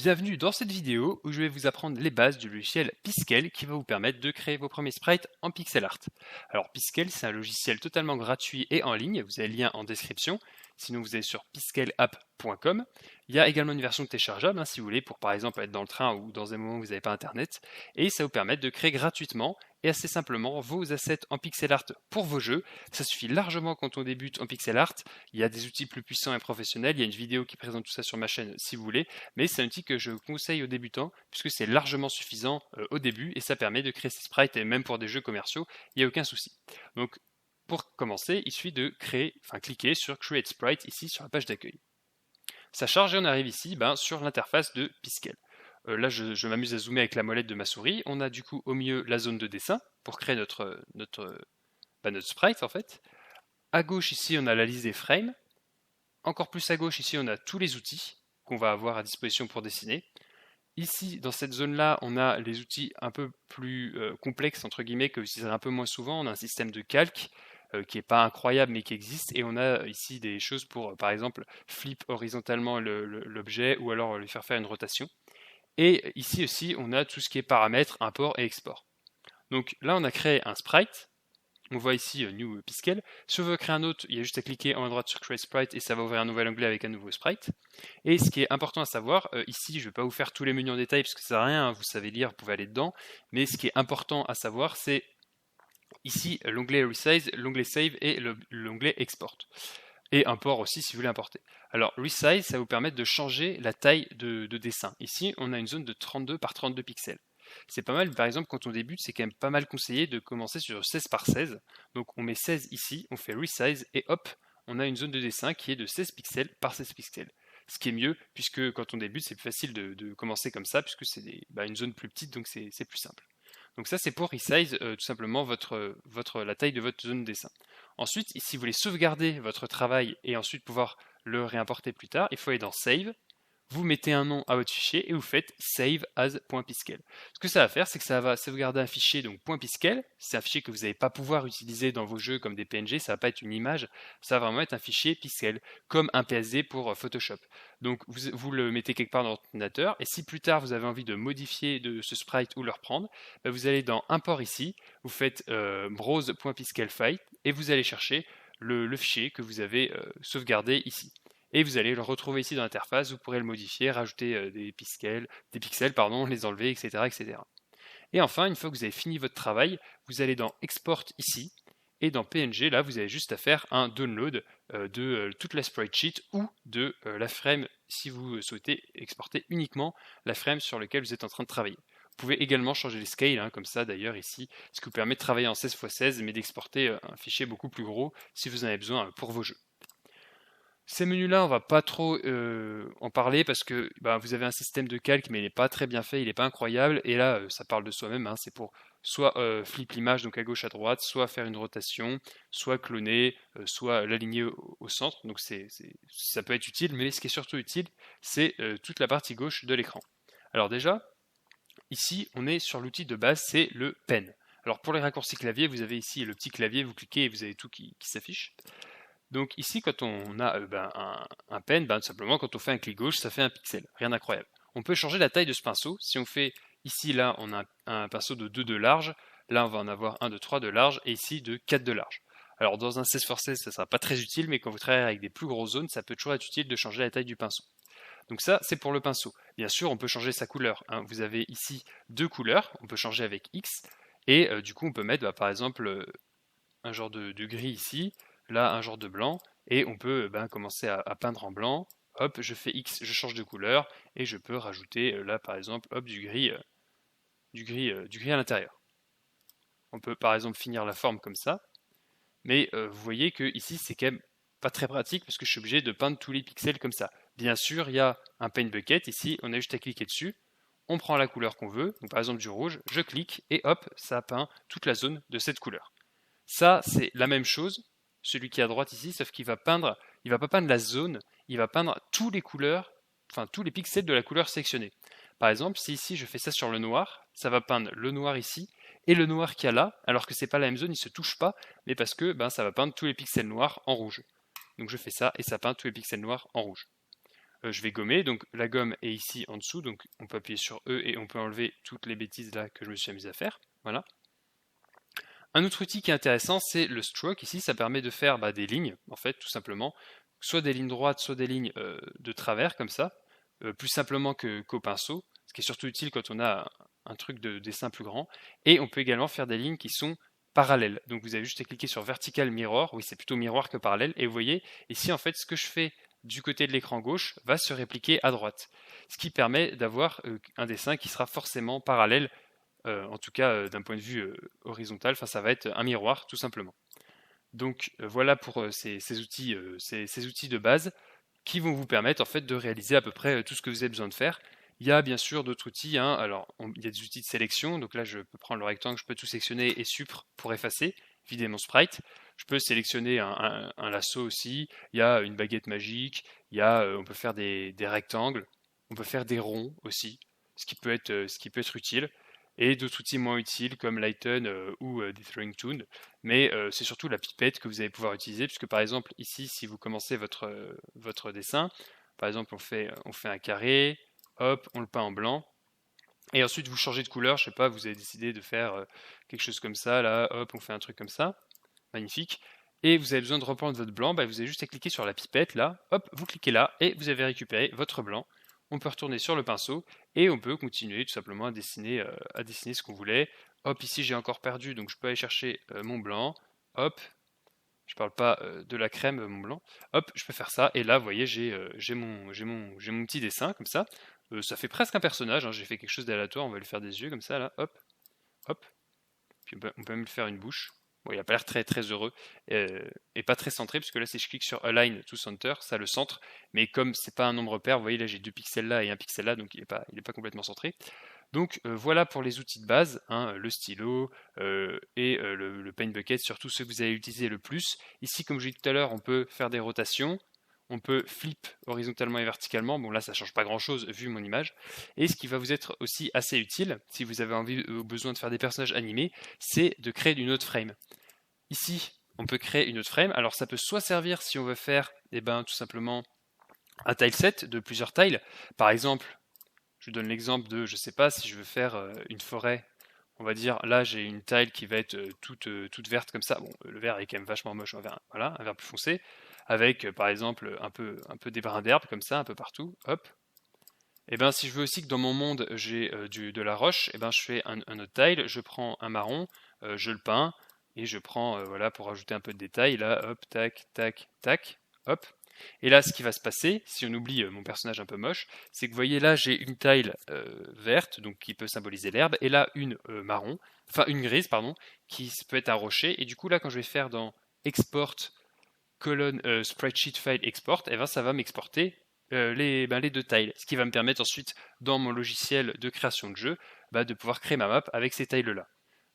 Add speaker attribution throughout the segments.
Speaker 1: Bienvenue dans cette vidéo où je vais vous apprendre les bases du logiciel Piskel qui va vous permettre de créer vos premiers sprites en pixel art. Alors Piskel, c'est un logiciel totalement gratuit et en ligne, vous avez le lien en description, sinon vous allez sur piskelapp.com. Il y a également une version téléchargeable si vous voulez pour par exemple être dans le train ou dans un moment où vous n'avez pas internet, et ça vous permet de créer gratuitement et assez simplement vos assets en pixel art pour vos jeux. Ça suffit largement quand on débute en pixel art. Il y a des outils plus puissants et professionnels, il y a une vidéo qui présente tout ça sur ma chaîne si vous voulez, mais c'est un outil que je conseille aux débutants puisque c'est largement suffisant au début et ça permet de créer ces sprites et même pour des jeux commerciaux, il n'y a aucun souci. Donc pour commencer, il suffit de cliquer sur Create Sprite ici sur la page d'accueil. Ça charge et on arrive ici sur l'interface de Piskel. Là, je m'amuse à zoomer avec la molette de ma souris. On a du coup au milieu la zone de dessin pour créer notre sprite en fait. À gauche ici, on a la liste des frames. Encore plus à gauche ici, on a tous les outils qu'on va avoir à disposition pour dessiner. Ici, dans cette zone-là, on a les outils un peu plus complexes, entre guillemets, que vous utiliserez un peu moins souvent. On a un système de calque qui n'est pas incroyable, mais qui existe. Et on a ici des choses pour, par exemple, flip horizontalement l'objet ou alors lui faire une rotation. Et ici aussi, on a tout ce qui est paramètres, import et export. Donc là, on a créé un sprite. On voit ici New Piskel. Si on veut créer un autre, il y a juste à cliquer en haut à droite sur Create Sprite et ça va ouvrir un nouvel onglet avec un nouveau sprite. Et ce qui est important à savoir, ici je ne vais pas vous faire tous les menus en détail parce que ça sert à rien, vous savez lire, vous pouvez aller dedans. Mais ce qui est important à savoir, c'est ici l'onglet Resize, l'onglet Save et l'onglet Export. Et import aussi si vous voulez importer. Alors Resize, ça va vous permettre de changer la taille de dessin. Ici, on a une zone de 32 par 32 pixels. C'est pas mal, par exemple, quand on débute, c'est quand même pas mal conseillé de commencer sur 16 par 16. Donc on met 16 ici, on fait Resize et hop, on a une zone de dessin qui est de 16 pixels par 16 pixels. Ce qui est mieux, puisque quand on débute, c'est plus facile de commencer comme ça, puisque c'est une zone plus petite, donc c'est plus simple. Donc ça, c'est pour Resize, tout simplement la taille de votre zone de dessin. Ensuite, si vous voulez sauvegarder votre travail et ensuite pouvoir le réimporter plus tard, il faut aller dans Save, vous mettez un nom à votre fichier et vous faites save as.piskel. Ce que ça va faire, c'est que ça va sauvegarder un fichier, donc .piskel. C'est un fichier que vous n'allez pas pouvoir utiliser dans vos jeux comme des PNG, ça va pas être une image, ça va vraiment être un fichier piskel, comme un PSD pour Photoshop. Donc vous le mettez quelque part dans l'ordinateur, et si plus tard vous avez envie de modifier ce sprite ou le reprendre, vous allez dans import ici, vous faites browse.piskel file, et vous allez chercher le fichier que vous avez sauvegardé ici. Et vous allez le retrouver ici dans l'interface, vous pourrez le modifier, rajouter des pixels, les enlever, etc., etc. Et enfin, une fois que vous avez fini votre travail, vous allez dans Export ici, et dans PNG, là, vous avez juste à faire un download de toute la sprite ou de la frame si vous souhaitez exporter uniquement la frame sur laquelle vous êtes en train de travailler. Vous pouvez également changer les scales, comme ça d'ailleurs ici, ce qui vous permet de travailler en 16x16, mais d'exporter un fichier beaucoup plus gros si vous en avez besoin pour vos jeux. Ces menus-là, on va pas trop en parler parce que vous avez un système de calque, mais il n'est pas très bien fait, il n'est pas incroyable. Et là, ça parle de soi-même. C'est pour soit flip l'image, donc à gauche, à droite, soit faire une rotation, soit cloner, soit l'aligner au centre. Donc ça peut être utile, mais ce qui est surtout utile, c'est toute la partie gauche de l'écran. Alors déjà, ici, on est sur l'outil de base, c'est le pen. Alors pour les raccourcis clavier, vous avez ici le petit clavier, vous cliquez et vous avez tout qui s'affiche. Donc ici, quand on a un pen, tout simplement, quand on fait un clic gauche, ça fait un pixel, rien d'incroyable. On peut changer la taille de ce pinceau. Si on fait ici, là, on a un pinceau de 2 de large, là, on va en avoir un de 3 de large, et ici, de 4 de large. Alors dans un 16x16, ça ne sera pas très utile, mais quand vous travaillez avec des plus grosses zones, ça peut toujours être utile de changer la taille du pinceau. Donc ça, c'est pour le pinceau. Bien sûr, on peut changer sa couleur. Vous avez ici 2 couleurs, on peut changer avec X, et du coup, on peut mettre, par exemple, un genre de gris ici, là un genre de blanc, et on peut commencer à peindre en blanc. Hop, je fais X, je change de couleur, et je peux rajouter là par exemple hop, du gris à l'intérieur. On peut par exemple finir la forme comme ça, mais vous voyez que ici c'est quand même pas très pratique parce que je suis obligé de peindre tous les pixels comme ça. Bien sûr, il y a un paint bucket ici, on a juste à cliquer dessus, on prend la couleur qu'on veut, donc par exemple du rouge, je clique et hop, ça peint toute la zone de cette couleur. Ça, c'est la même chose, celui qui est à droite ici, sauf qu'il va peindre, il va pas peindre la zone, il va peindre tous les couleurs, enfin tous les pixels de la couleur sélectionnée. Par exemple, si ici je fais ça sur le noir, ça va peindre le noir ici et le noir qu'il y a là, alors que c'est pas la même zone, ils se touchent pas, mais parce que ça va peindre tous les pixels noirs en rouge. Donc je fais ça et ça peint tous les pixels noirs en rouge. je vais gommer, donc la gomme est ici en dessous, donc on peut appuyer sur E et on peut enlever toutes les bêtises là que je me suis amusé à faire, voilà. Un autre outil qui est intéressant, c'est le stroke. Ici, ça permet de faire des lignes, en fait, tout simplement. Soit des lignes droites, soit des lignes de travers, comme ça. Plus simplement qu'au pinceau, ce qui est surtout utile quand on a un truc de dessin plus grand. Et on peut également faire des lignes qui sont parallèles. Donc vous avez juste à cliquer sur Vertical Mirror. Oui, c'est plutôt miroir que parallèle. Et vous voyez, ici, en fait, ce que je fais du côté de l'écran gauche va se répliquer à droite. Ce qui permet d'avoir un dessin qui sera forcément parallèle en tout cas d'un point de vue horizontal, ça va être un miroir tout simplement. Donc voilà pour ces outils de base qui vont vous permettre en fait de réaliser à peu près tout ce que vous avez besoin de faire. Il y a bien sûr d'autres outils, hein. Alors il y a des outils de sélection, donc là je peux prendre le rectangle, je peux tout sélectionner et supr pour effacer, vider mon sprite. Je peux sélectionner un lasso aussi, il y a une baguette magique, on peut faire des rectangles, on peut faire des ronds aussi, ce qui peut être utile et d'autres outils moins utiles comme Lighten ou Dithering Toon. Mais c'est surtout la pipette que vous allez pouvoir utiliser, puisque par exemple ici, si vous commencez votre dessin, par exemple on fait un carré, hop, on le peint en blanc, et ensuite vous changez de couleur, je sais pas, vous avez décidé de faire quelque chose comme ça, là, hop, on fait un truc comme ça, magnifique. Et vous avez besoin de reprendre votre blanc, vous avez juste à cliquer sur la pipette là, hop, vous cliquez là, et vous avez récupéré votre blanc. On peut retourner sur le pinceau et on peut continuer tout simplement à dessiner ce qu'on voulait. Hop, ici j'ai encore perdu, donc je peux aller chercher mon blanc. Hop, je parle pas de la crème, mon blanc. Hop, je peux faire ça et là, vous voyez, j'ai mon petit dessin comme ça. Ça fait presque un personnage. Hein, j'ai fait quelque chose d'aléatoire. On va lui faire des yeux comme ça là. Hop, hop. Puis on peut même lui faire une bouche. Bon, il n'a pas l'air très très heureux et pas très centré, puisque là, si je clique sur Align to Center, ça le centre. Mais comme c'est pas un nombre pair, vous voyez là, j'ai 2 pixels là et un pixel là, donc il est pas complètement centré. Donc voilà pour les outils de base, hein, le stylo et le Paint Bucket, surtout ceux que vous allez utiliser le plus. Ici, comme je l'ai dit tout à l'heure, on peut faire des rotations. On peut flip horizontalement et verticalement. Bon là, ça change pas grand-chose vu mon image. Et ce qui va vous être aussi assez utile, si vous avez envie ou besoin de faire des personnages animés, c'est de créer une autre frame. Ici, on peut créer une autre frame. Alors ça peut soit servir si on veut faire, tout simplement un tileset de plusieurs tiles. Par exemple, je vous donne l'exemple de, je sais pas, si je veux faire une forêt. On va dire, là j'ai une tile qui va être toute verte comme ça. Bon, le vert est quand même vachement moche, un vert plus foncé, avec par exemple un peu des brins d'herbe comme ça, un peu partout. Hop. Et si je veux aussi que dans mon monde j'ai de la roche, je fais un autre tile, je prends un marron, je le peins, et je prends, voilà, pour rajouter un peu de détails, là, hop, tac, tac, tac, hop. Et là, ce qui va se passer, si on oublie mon personnage un peu moche, c'est que vous voyez là, j'ai une tile verte, donc qui peut symboliser l'herbe, et là une une grise, pardon, qui peut être un rocher. Et du coup, là, quand je vais faire dans Export, colonne Spreadsheet File Export, ça va m'exporter les deux tiles, ce qui va me permettre ensuite, dans mon logiciel de création de jeu, de pouvoir créer ma map avec ces tiles-là.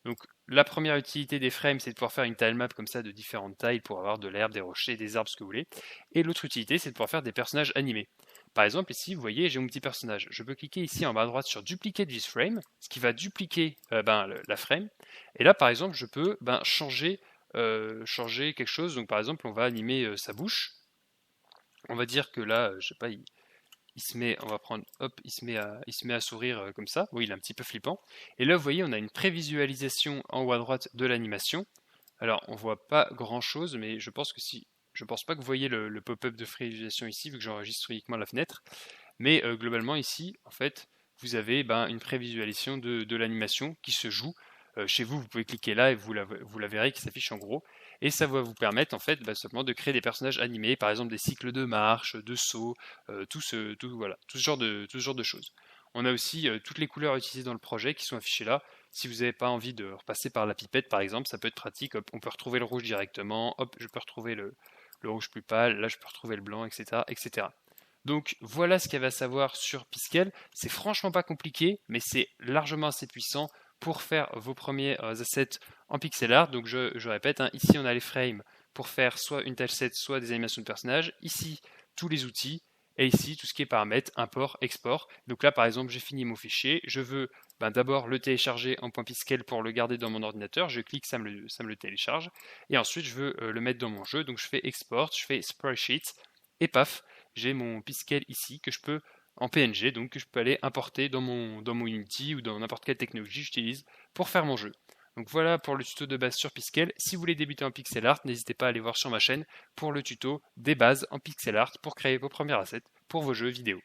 Speaker 1: Donc la première utilité des frames, c'est de pouvoir faire une tile map comme ça de différentes tailles pour avoir de l'herbe, des rochers, des arbres, ce que vous voulez. Et l'autre utilité, c'est de pouvoir faire des personnages animés. Par exemple, ici, vous voyez, j'ai mon petit personnage. Je peux cliquer ici en bas à droite sur Duplicate this frame, ce qui va dupliquer la frame. Et là, par exemple, je peux changer quelque chose. Donc par exemple, on va animer sa bouche. On va dire que là, je sais pas, il se met, on va prendre, hop, il se met à sourire comme ça. Oui, il est un petit peu flippant. Et là, vous voyez, on a une prévisualisation en haut à droite de l'animation. Alors, on voit pas grand chose, mais je pense pas que vous voyez le pop-up de prévisualisation ici, vu que j'enregistre uniquement la fenêtre. Mais globalement, ici, en fait, vous avez une prévisualisation de l'animation qui se joue. Chez vous, vous pouvez cliquer là et vous la verrez qui s'affiche en gros. Et ça va vous permettre en fait simplement de créer des personnages animés, par exemple des cycles de marche, de saut, tout ce genre de choses. On a aussi toutes les couleurs utilisées dans le projet qui sont affichées là. Si vous n'avez pas envie de repasser par la pipette par exemple, ça peut être pratique. Hop, on peut retrouver le rouge directement. Hop, je peux retrouver le rouge plus pâle. Là, je peux retrouver le blanc, etc., etc. Donc voilà ce qu'il y avait à savoir sur Piskel. C'est franchement pas compliqué, mais c'est largement assez puissant pour faire vos premiers assets en pixel art. Donc je répète, ici on a les frames pour faire soit une tâche set, soit des animations de personnages. Ici, tous les outils. Et ici, tout ce qui est paramètres, import, export. Donc là, par exemple, j'ai fini mon fichier. Je veux d'abord le télécharger en .piskel pour le garder dans mon ordinateur. Je clique, ça me le télécharge. Et ensuite, je veux le mettre dans mon jeu. Donc je fais export, je fais spreadsheet. Et paf, j'ai mon Piskel ici que je peux en PNG, donc que je peux aller importer dans mon Unity ou dans n'importe quelle technologie que j'utilise pour faire mon jeu. Donc voilà pour le tuto de base sur Piskel. Si vous voulez débuter en pixel art, n'hésitez pas à aller voir sur ma chaîne pour le tuto des bases en pixel art pour créer vos premiers assets pour vos jeux vidéo.